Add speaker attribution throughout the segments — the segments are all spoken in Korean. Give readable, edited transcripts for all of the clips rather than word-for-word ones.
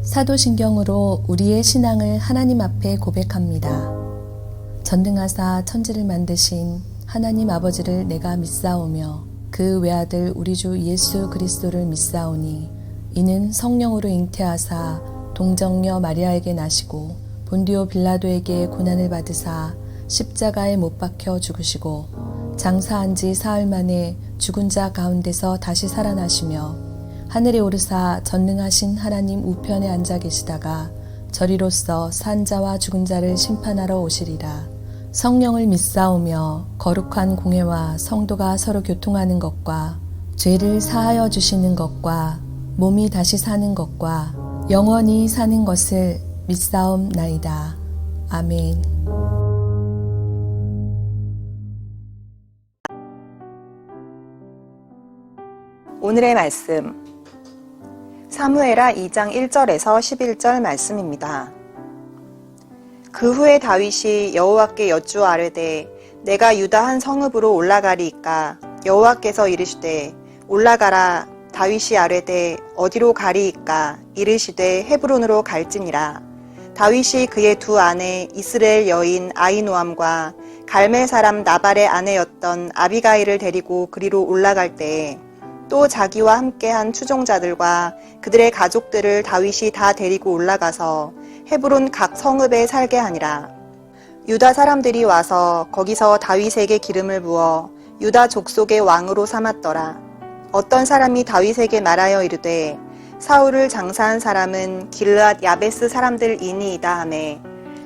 Speaker 1: 사도신경으로 우리의 신앙을 하나님 앞에 고백합니다. 전능하사 천지를 만드신 하나님 아버지를 내가 믿사오며 그 외아들 우리 주 예수 그리스도를 믿사오니 이는 성령으로 잉태하사 동정녀 마리아에게 나시고 본디오 빌라도에게 고난을 받으사 십자가에 못 박혀 죽으시고 장사한 지 사흘 만에 죽은 자 가운데서 다시 살아나시며 하늘에 오르사 전능하신 하나님 우편에 앉아 계시다가 저리로서 산 자와 죽은 자를 심판하러 오시리라. 성령을 믿사오며 거룩한 공회와 성도가 서로 교통하는 것과 죄를 사하여 주시는 것과 몸이 다시 사는 것과 영원히 사는 것을 믿사옵나이다. 아멘.
Speaker 2: 오늘의 말씀 사무엘하 2장 1절에서 11절 말씀입니다. 그 후에 다윗이 여호와께 여쭈어 아뢰되 내가 유다 한 성읍으로 올라가리이까 여호와께서 이르시되 올라가라. 다윗이 아뢰되 어디로 가리이까 이르시되 헤브론으로 갈지니라. 다윗이 그의 두 아내 이스라엘 여인 아히노암과 갈멜 사람 나발의 아내였던 아비가일을 데리고 그리로 올라갈 때에 또 자기와 함께한 추종자들과 그들의 가족들을 다윗이 다 데리고 올라가서 헤브론 각 성읍에 살게 하니라. 유다 사람들이 와서 거기서 다윗에게 기름을 부어 유다 족속의 왕으로 삼았더라. 어떤 사람이 다윗에게 말하여 이르되 사울을 장사한 사람은 길르앗 야베스 사람들이니이다 하매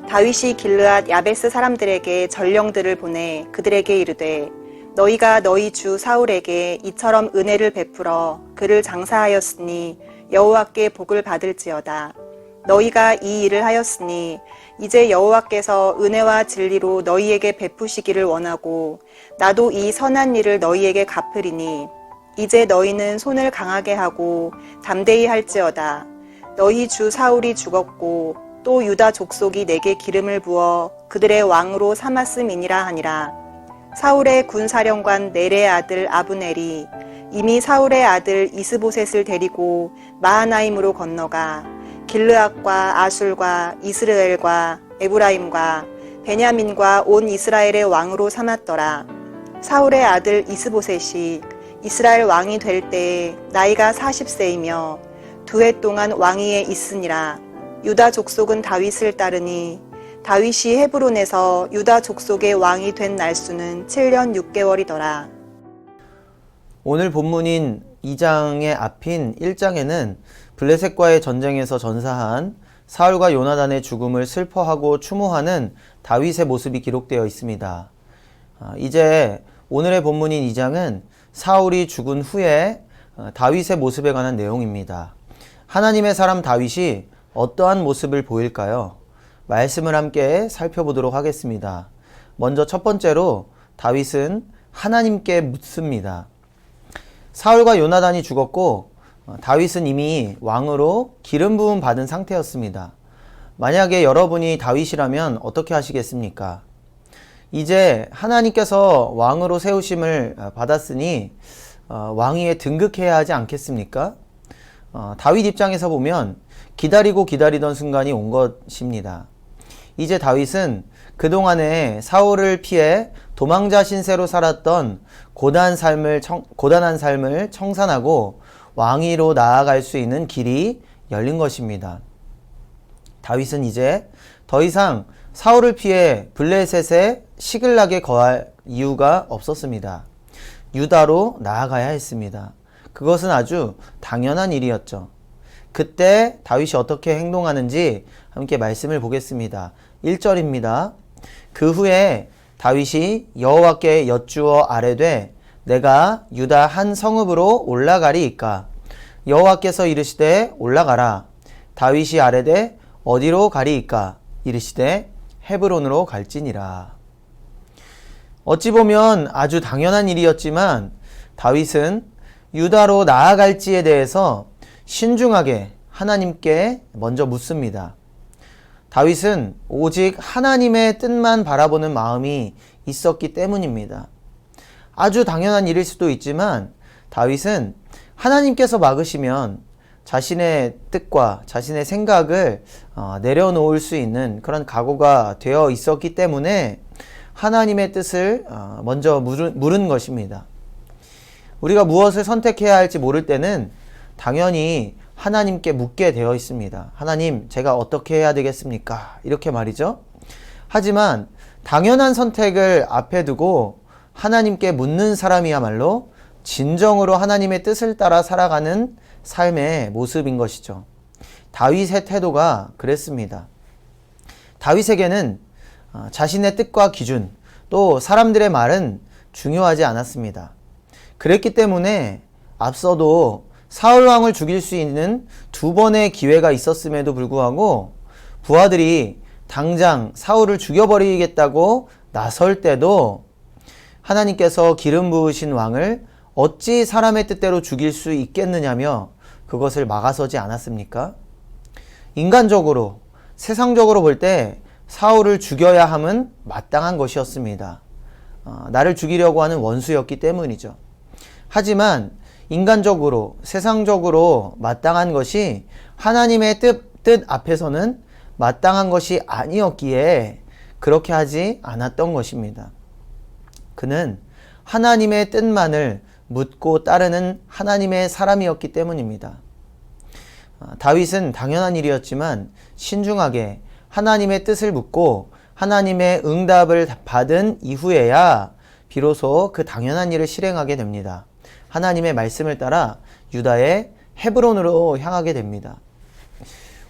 Speaker 2: 다윗이 길르앗 야베스 사람들에게 전령들을 보내 그들에게 이르되 너희가 너희 주 사울에게 이처럼 은혜를 베풀어 그를 장사하였으니 여호와께 복을 받을지어다. 너희가 이 일을 하였으니 이제 여호와께서 은혜와 진리로 너희에게 베푸시기를 원하고 나도 이 선한 일을 너희에게 갚으리니 이제 너희는 손을 강하게 하고 담대히 할지어다. 너희 주 사울이 죽었고 또 유다 족속이 내게 기름을 부어 그들의 왕으로 삼았음이니라 하니라. 사울의 군사령관 넬의 아들 아브넬이 이미 사울의 아들 이스보셋을 데리고 마하나임으로 건너가 길르앗과 아술과 이스라엘과 에브라임과 베냐민과 온 이스라엘의 왕으로 삼았더라. 사울의 아들 이스보셋이 이스라엘 왕이 될 때에 나이가 40세이며 2해 동안 왕위에 있으니라. 유다 족속은 다윗을 따르니 다윗이 헤브론에서 유다 족속의 왕이 된 날수는 7년 6개월이더라.
Speaker 3: 오늘 본문인 2장의 앞인 1장에는 블레셋과의 전쟁에서 전사한 사울과 요나단의 죽음을 슬퍼하고 추모하는 다윗의 모습이 기록되어 있습니다. 이제 오늘의 본문인 2장은 사울이 죽은 후에 다윗의 모습에 관한 내용입니다. 하나님의 사람 다윗이 어떠한 모습을 보일까요? 말씀을 함께 살펴보도록 하겠습니다. 먼저 첫 번째로 다윗은 하나님께 묻습니다. 사울과 요나단이 죽었고 다윗은 이미 왕으로 기름 부음 받은 상태였습니다. 만약에 여러분이 다윗이라면 어떻게 하시겠습니까? 이제 하나님께서 왕으로 세우심을 받았으니 왕위에 등극해야 하지 않겠습니까? 다윗 입장에서 보면 기다리고 기다리던 순간이 온 것입니다. 이제 다윗은 그동안에 사울을 피해 도망자 신세로 살았던 고단한 삶을 청산하고 왕위로 나아갈 수 있는 길이 열린 것입니다. 다윗은 이제 더 이상 사울을 피해 블레셋에 시글락에 거할 이유가 없었습니다. 유다로 나아가야 했습니다. 그것은 아주 당연한 일이었죠. 그때 다윗이 어떻게 행동하는지 함께 말씀을 보겠습니다. 1절입니다. 그 후에 다윗이 여호와께 여쭈어 아뢰되 내가 유다 한 성읍으로 올라가리이까 여호와께서 이르시되 올라가라. 다윗이 아뢰되 어디로 가리이까 이르시되 헤브론으로 갈지니라. 어찌 보면 아주 당연한 일이었지만 다윗은 유다로 나아갈지에 대해서 신중하게 하나님께 먼저 묻습니다. 다윗은 오직 하나님의 뜻만 바라보는 마음이 있었기 때문입니다. 아주 당연한 일일 수도 있지만 다윗은 하나님께서 막으시면 자신의 뜻과 자신의 생각을 내려놓을 수 있는 그런 각오가 되어 있었기 때문에 하나님의 뜻을 먼저 물은 것입니다. 우리가 무엇을 선택해야 할지 모를 때는 당연히 하나님께 묻게 되어 있습니다. 하나님, 제가 어떻게 해야 되겠습니까? 이렇게 말이죠. 하지만 당연한 선택을 앞에 두고 하나님께 묻는 사람이야말로 진정으로 하나님의 뜻을 따라 살아가는 삶의 모습인 것이죠. 다윗의 태도가 그랬습니다. 다윗에게는 자신의 뜻과 기준, 또 사람들의 말은 중요하지 않았습니다. 그랬기 때문에 앞서도 사울 왕을 죽일 수 있는 2번의 기회가 있었음에도 불구하고 부하들이 당장 사울을 죽여버리겠다고 나설 때도 하나님께서 기름 부으신 왕을 어찌 사람의 뜻대로 죽일 수 있겠느냐며 그것을 막아서지 않았습니까? 인간적으로, 세상적으로 볼 때 사울을 죽여야 함은 마땅한 것이었습니다. 나를 죽이려고 하는 원수였기 때문이죠. 하지만 인간적으로, 세상적으로 마땅한 것이 하나님의 뜻 앞에서는 마땅한 것이 아니었기에 그렇게 하지 않았던 것입니다. 그는 하나님의 뜻만을 묻고 따르는 하나님의 사람이었기 때문입니다. 다윗은 당연한 일이었지만 신중하게 하나님의 뜻을 묻고 하나님의 응답을 받은 이후에야 비로소 그 당연한 일을 실행하게 됩니다. 하나님의 말씀을 따라 유다의 헤브론으로 향하게 됩니다.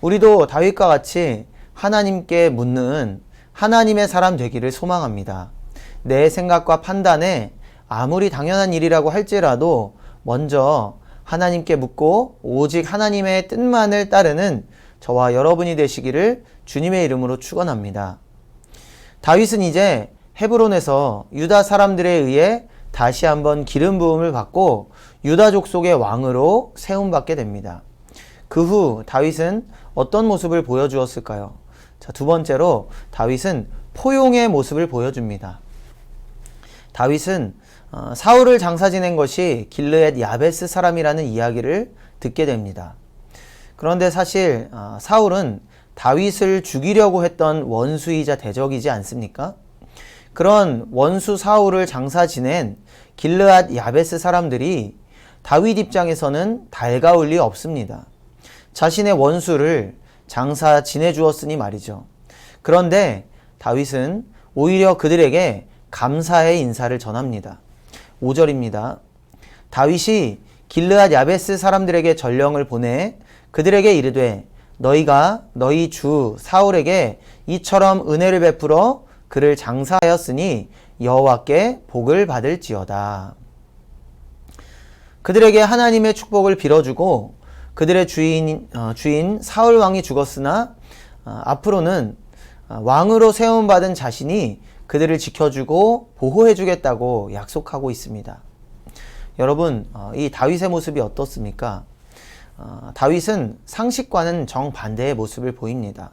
Speaker 3: 우리도 다윗과 같이 하나님께 묻는 하나님의 사람 되기를 소망합니다. 내 생각과 판단에 아무리 당연한 일이라고 할지라도 먼저 하나님께 묻고 오직 하나님의 뜻만을 따르는 저와 여러분이 되시기를 주님의 이름으로 축원합니다. 다윗은 이제 헤브론에서 유다 사람들에 의해 다시 한번 기름 부음을 받고 유다 족속의 왕으로 세움받게 됩니다. 그 후 다윗은 어떤 모습을 보여주었을까요? 자, 2번째로 다윗은 포용의 모습을 보여줍니다. 다윗은 사울을 장사 지낸 것이 길르앗 야베스 사람이라는 이야기를 듣게 됩니다. 그런데 사실 사울은 다윗을 죽이려고 했던 원수이자 대적이지 않습니까? 그런 원수 사울을 장사 지낸 길르앗 야베스 사람들이 다윗 입장에서는 달가울 리 없습니다. 자신의 원수를 장사 지내주었으니 말이죠. 그런데 다윗은 오히려 그들에게 감사의 인사를 전합니다. 5절입니다. 다윗이 길르앗 야베스 사람들에게 전령을 보내 그들에게 이르되 너희가 너희 주 사울에게 이처럼 은혜를 베풀어 그를 장사하였으니 여호와께 복을 받을지어다. 그들에게 하나님의 축복을 빌어주고 그들의 주인 사울 왕이 죽었으나 앞으로는 왕으로 세움받은 자신이 그들을 지켜주고 보호해주겠다고 약속하고 있습니다. 여러분, 이 다윗의 모습이 어떻습니까? 다윗은 상식과는 정반대의 모습을 보입니다.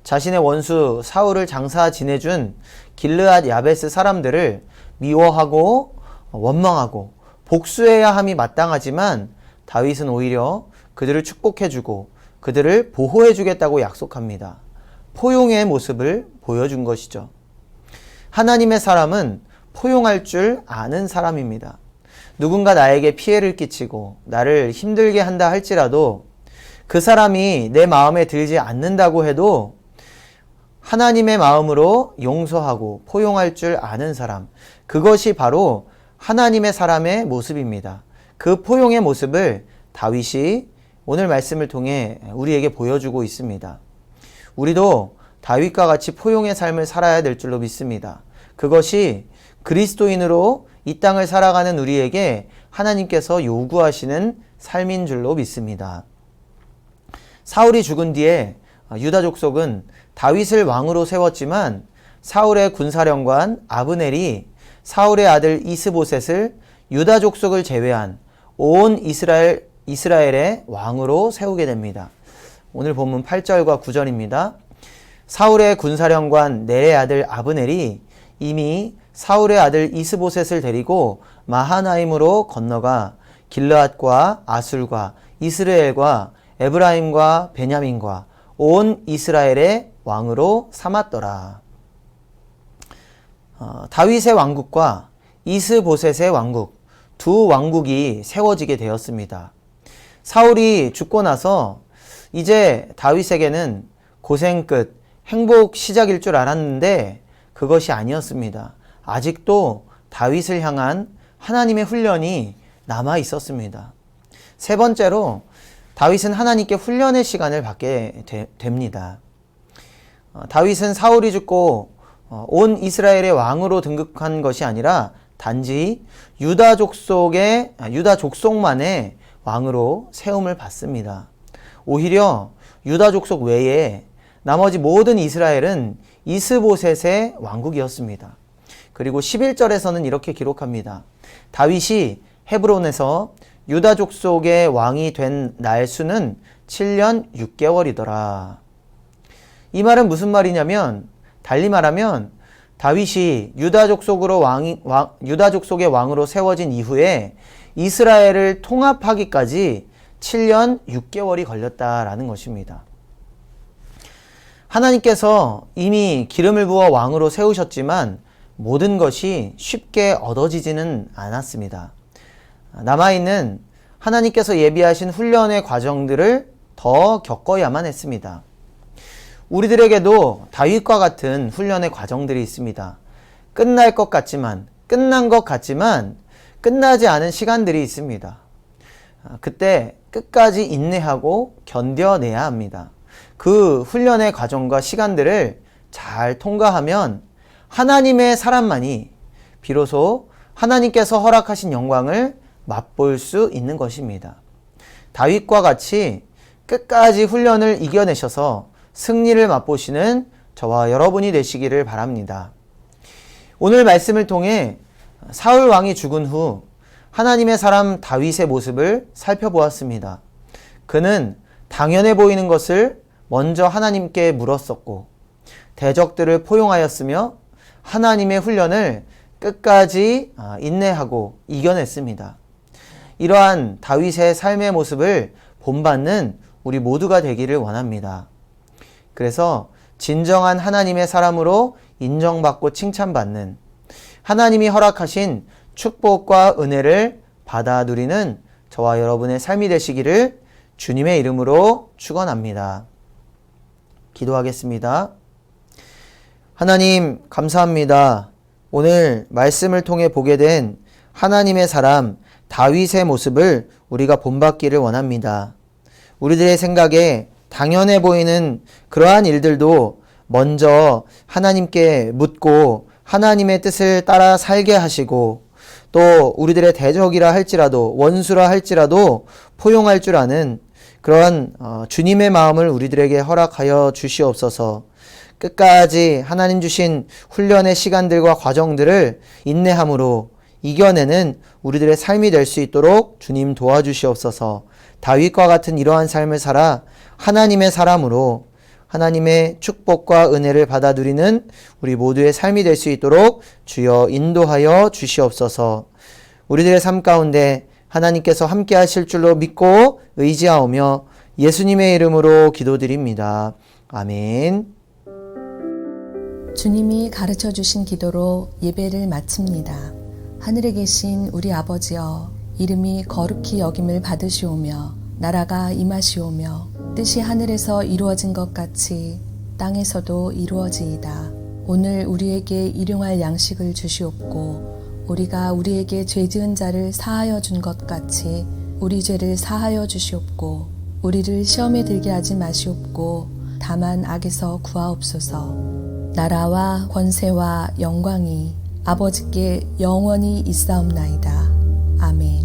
Speaker 3: 자신의 원수 사울을 장사 지내준 길르앗 야베스 사람들을 미워하고 원망하고 복수해야 함이 마땅하지만 다윗은 오히려 그들을 축복해주고 그들을 보호해주겠다고 약속합니다. 포용의 모습을 보여준 것이죠. 하나님의 사람은 포용할 줄 아는 사람입니다. 누군가 나에게 피해를 끼치고 나를 힘들게 한다 할지라도 그 사람이 내 마음에 들지 않는다고 해도 하나님의 마음으로 용서하고 포용할 줄 아는 사람, 그것이 바로 하나님의 사람의 모습입니다. 그 포용의 모습을 다윗이 오늘 말씀을 통해 우리에게 보여주고 있습니다. 우리도 다윗과 같이 포용의 삶을 살아야 될 줄로 믿습니다. 그것이 그리스도인으로 이 땅을 살아가는 우리에게 하나님께서 요구하시는 삶인 줄로 믿습니다. 사울이 죽은 뒤에 유다 족속은 다윗을 왕으로 세웠지만 사울의 군사령관 아브넬이 사울의 아들 이스보셋을 유다 족속을 제외한 온 이스라엘의 왕으로 세우게 됩니다. 오늘 본문 8절과 9절입니다. 사울의 군사령관 넬의 아들 아브넬이 이미 사울의 아들 이스보셋을 데리고 마하나임으로 건너가 길르앗과 아술과 이스라엘과 에브라임과 베냐민과 온 이스라엘의 왕으로 삼았더라. 다윗의 왕국과 이스보셋의 왕국, 두 왕국이 세워지게 되었습니다. 사울이 죽고 나서 이제 다윗에게는 고생 끝, 행복 시작일 줄 알았는데 그것이 아니었습니다. 아직도 다윗을 향한 하나님의 훈련이 남아 있었습니다. 세 번째로 다윗은 하나님께 훈련의 시간을 받게 됩니다. 다윗은 사울이 죽고 온 이스라엘의 왕으로 등극한 것이 아니라 단지 유다 족속만의 왕으로 세움을 받습니다. 오히려 유다 족속 외에 나머지 모든 이스라엘은 이스보셋의 왕국이었습니다. 그리고 11절에서는 이렇게 기록합니다. 다윗이 헤브론에서 유다 족속의 왕이 된 날 수는 7년 6개월이더라. 이 말은 무슨 말이냐면, 달리 말하면 다윗이 유다 족속의 왕으로 세워진 이후에 이스라엘을 통합하기까지 7년 6개월이 걸렸다라는 것입니다. 하나님께서 이미 기름을 부어 왕으로 세우셨지만 모든 것이 쉽게 얻어지지는 않았습니다. 남아있는 하나님께서 예비하신 훈련의 과정들을 더 겪어야만 했습니다. 우리들에게도 다윗과 같은 훈련의 과정들이 있습니다. 끝난 것 같지만 끝나지 않은 시간들이 있습니다. 그때 끝까지 인내하고 견뎌내야 합니다. 그 훈련의 과정과 시간들을 잘 통과하면 하나님의 사람만이 비로소 하나님께서 허락하신 영광을 맛볼 수 있는 것입니다. 다윗과 같이 끝까지 훈련을 이겨내셔서 승리를 맛보시는 저와 여러분이 되시기를 바랍니다. 오늘 말씀을 통해 사울 왕이 죽은 후 하나님의 사람 다윗의 모습을 살펴보았습니다. 그는 당연해 보이는 것을 먼저 하나님께 물었었고 대적들을 포용하였으며 하나님의 훈련을 끝까지 인내하고 이겨냈습니다. 이러한 다윗의 삶의 모습을 본받는 우리 모두가 되기를 원합니다. 그래서 진정한 하나님의 사람으로 인정받고 칭찬받는, 하나님이 허락하신 축복과 은혜를 받아 누리는 저와 여러분의 삶이 되시기를 주님의 이름으로 축원합니다. 기도하겠습니다. 하나님 감사합니다. 오늘 말씀을 통해 보게 된 하나님의 사람 다윗의 모습을 우리가 본받기를 원합니다. 우리들의 생각에 당연해 보이는 그러한 일들도 먼저 하나님께 묻고 하나님의 뜻을 따라 살게 하시고, 또 우리들의 대적이라 할지라도 원수라 할지라도 포용할 줄 아는 그러한 주님의 마음을 우리들에게 허락하여 주시옵소서. 끝까지 하나님 주신 훈련의 시간들과 과정들을 인내함으로 이겨내는 우리들의 삶이 될 수 있도록 주님 도와주시옵소서. 다윗과 같은 이러한 삶을 살아 하나님의 사람으로 하나님의 축복과 은혜를 받아 누리는 우리 모두의 삶이 될 수 있도록 주여 인도하여 주시옵소서. 우리들의 삶 가운데 하나님께서 함께 하실 줄로 믿고 의지하오며 예수님의 이름으로 기도드립니다. 아멘.
Speaker 1: 주님이 가르쳐 주신 기도로 예배를 마칩니다. 하늘에 계신 우리 아버지여, 이름이 거룩히 여김을 받으시오며 나라가 임하시오며 뜻이 하늘에서 이루어진 것 같이 땅에서도 이루어지이다. 오늘 우리에게 일용할 양식을 주시옵고 우리가 우리에게 죄 지은 자를 사하여 준 것 같이 우리 죄를 사하여 주시옵고 우리를 시험에 들게 하지 마시옵고 다만 악에서 구하옵소서. 나라와 권세와 영광이 아버지께 영원히 있사옵나이다. 아멘.